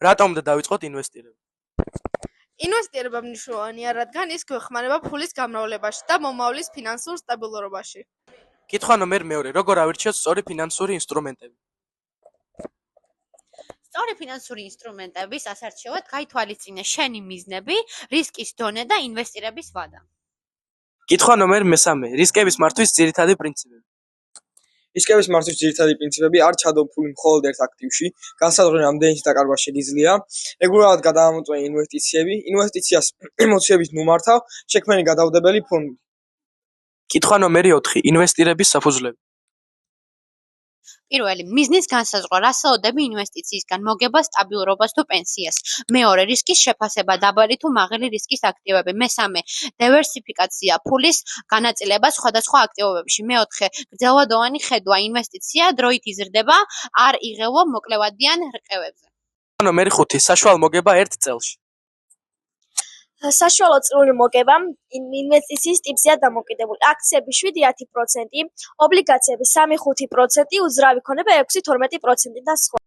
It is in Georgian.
რატომ უნდა დავიწყოთ ინვესტირება? ინვესტირება მნიშვნელოვანია, რადგან ის გვეხმარება ფულის გამრავლებაში და მომავლის ფინანსურ სტაბილურობაში. კითხვა ნომერ მეორე. როგორ ავირჩიოთ სწორი ფინანსური ინსტრუმენტები? სწორი ფინანსური ინსტრუმენტების ასარჩევად გაითვალისწინე შენი მიზნები, რისკის დონე და ინვესტირების ვადა. კითხვა ნომერ მესამე. რისკების მართვის ძირითადი პრინციპები. რისკების მართვის ძირითადი პრინციპები არ ჩადო ფული მხოლოდ ერთ აქტივში, განსაზღვრე რამდენიც დაკარგვა შეგიძლია, რეგულარულად გადაამოწმე ინვესტიციები, ინვესტიციას ემოციების ნუმართავ, შექმენი გადავდებელი ფონდი. კითხვა ნომერი 4. ინვესტირების საფუძვლები. პირველი, მიზნის განსაზღვრა, რასაოდები ინვესტიციისგან, მოგება სტაბილურობას თუ პენსიას. მეორე, რისკის შეფასება, დაბალი თუ მაღალი რისკის აქტივები. მესამე, დივერსიფიკაცია, ფულის განაწილება სხვადასხვა აქტივობებში. მეოთხე, გრძელვადოვანი ხედვა, ინვესტიცია დროით იზრდება, არ იღევო მოკლევადიან რყევებზე. კითხვა ნომერი 5. საშუალო მოგება ერთ წელში. საშუალო წლიური მოგება ინვესტიციის ტიპზეა დამოკიდებული. აქციები 7-10%, ობლიგაციები 3-5%, უძრავი ქონება 6-12% და სხვა.